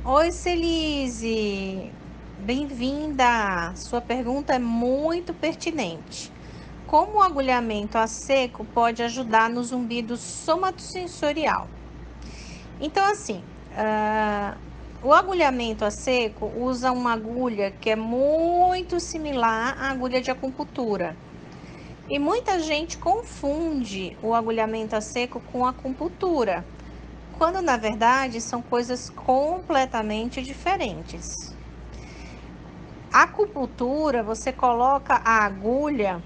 Oi, Celise, bem-vinda. Sua pergunta é muito pertinente. Como o agulhamento a seco pode ajudar no zumbido somatosensorial? Então, assim, ah, o agulhamento a seco usa uma agulha que é muito similar à agulha de acupuntura. E muita gente confunde o agulhamento a seco com acupuntura, quando na verdade são coisas completamente diferentes. A acupuntura, você coloca a agulha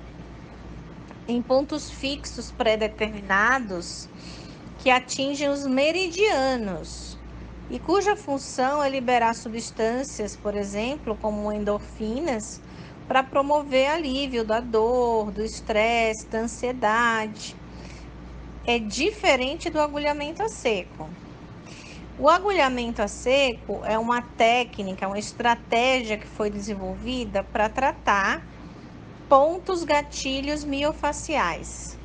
em pontos fixos pré-determinados que atingem os meridianos e cuja função é liberar substâncias, por exemplo, como endorfinas, para promover alívio da dor, do estresse, da ansiedade. É diferente do agulhamento a seco. O agulhamento a seco é uma técnica, uma estratégia que foi desenvolvida para tratar pontos gatilhos miofaciais.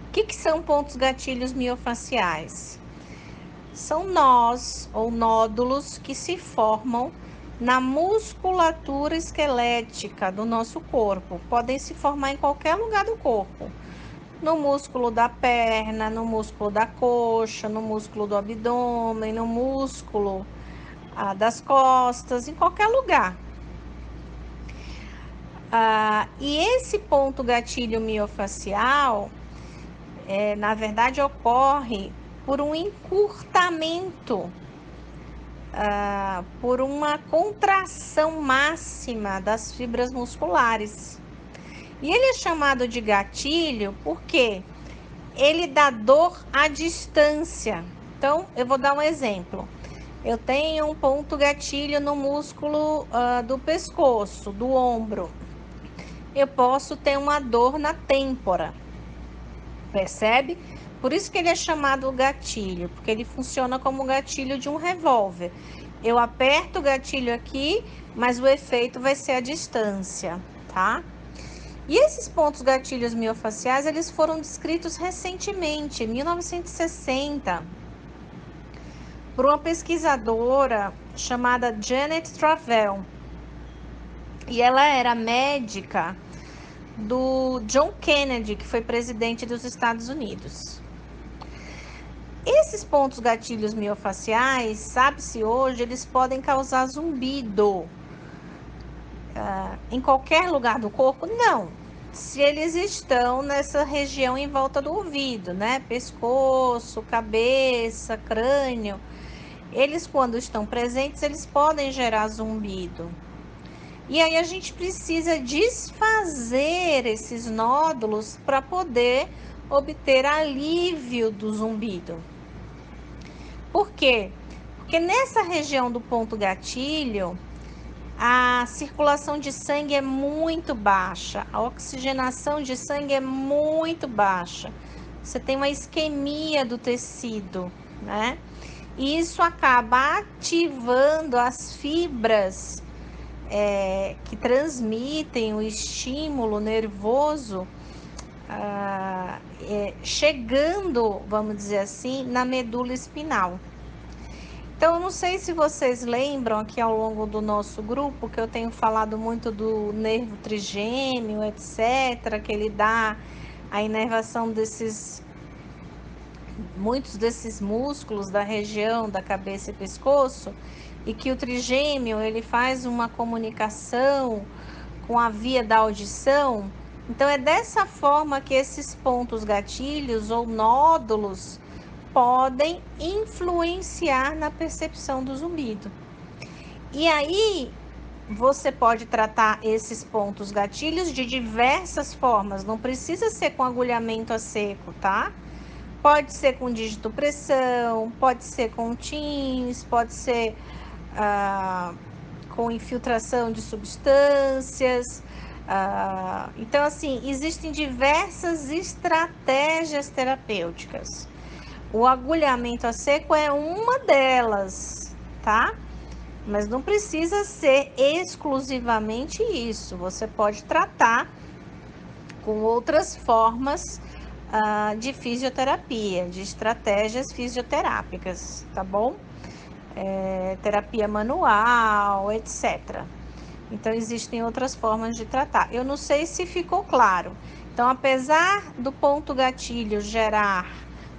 O que são pontos gatilhos miofaciais? São nós ou nódulos que se formam na musculatura esquelética do nosso corpo. Podem se formar em qualquer lugar do corpo. No músculo da perna, no músculo da coxa, no músculo do abdômen, no músculo das costas, em qualquer lugar. E esse ponto gatilho miofacial, na verdade, ocorre por um encurtamento, por uma contração máxima das fibras musculares. E ele é chamado de gatilho porque ele dá dor à distância. Então, eu vou dar um exemplo. Eu tenho um ponto gatilho no músculo do pescoço, do ombro. Eu posso ter uma dor na têmpora, percebe? Por isso que ele é chamado gatilho, porque ele funciona como o gatilho de um revólver. Eu aperto o gatilho aqui, mas o efeito vai ser a distância, tá? E esses pontos gatilhos miofaciais, eles foram descritos recentemente, em 1960, por uma pesquisadora chamada Janet Travell. E ela era médica do John Kennedy, que foi presidente dos Estados Unidos. Esses pontos gatilhos miofaciais, sabe-se hoje, eles podem causar zumbido em qualquer lugar do corpo? Não. Se eles estão nessa região em volta do ouvido, né? Pescoço, cabeça, crânio. Eles, quando estão presentes, eles podem gerar zumbido. E aí a gente precisa desfazer esses nódulos para poder obter alívio do zumbido. Por quê? Porque nessa região do ponto gatilho, a circulação de sangue é muito baixa, a oxigenação de sangue é muito baixa. Você tem uma isquemia do tecido, né? E isso acaba ativando as fibras que transmitem o estímulo nervoso, chegando, vamos dizer assim, na medula espinal. Então, eu não sei se vocês lembram aqui ao longo do nosso grupo que eu tenho falado muito do nervo trigêmeo, etc., que ele dá a inervação muitos desses músculos da região da cabeça e pescoço, e que o trigêmeo ele faz uma comunicação com a via da audição. Então é dessa forma que esses pontos gatilhos ou nódulos podem influenciar na percepção do zumbido. E aí você pode tratar esses pontos gatilhos de diversas formas, não precisa ser com agulhamento a seco, tá? Pode ser com dígito pressão, pode ser com TINS, pode ser com infiltração de substâncias. Então, assim, existem diversas estratégias terapêuticas. O agulhamento a seco é uma delas, tá? Mas não precisa ser exclusivamente isso. Você pode tratar com outras formas de fisioterapia, de estratégias fisioterápicas, tá bom? terapia manual, etc. Então, existem outras formas de tratar. Eu não sei se ficou claro. Então, apesar do ponto gatilho gerar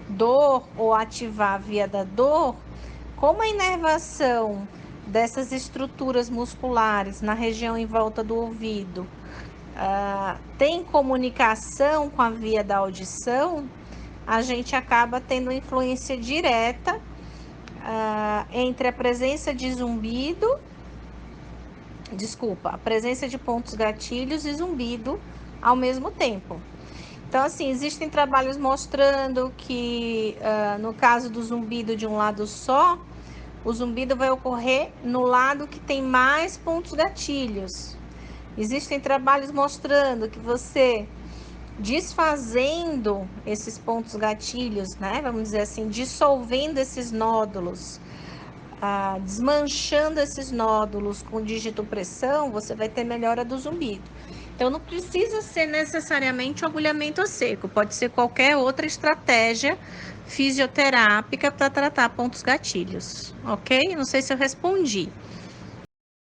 dor ou ativar a via da dor, como a inervação dessas estruturas musculares na região em volta do ouvido tem comunicação com a via da audição, a gente acaba tendo influência direta entre a presença de zumbido, a presença de pontos gatilhos e zumbido ao mesmo tempo. Então, assim, existem trabalhos mostrando que no caso do zumbido de um lado só, o zumbido vai ocorrer no lado que tem mais pontos gatilhos. Existem trabalhos mostrando que você desfazendo esses pontos gatilhos, né? Vamos dizer assim, dissolvendo esses nódulos, desmanchando esses nódulos com digitopressão, você vai ter melhora do zumbido. Então, não precisa ser necessariamente o agulhamento a seco, pode ser qualquer outra estratégia fisioterápica para tratar pontos gatilhos, ok? Não sei se eu respondi.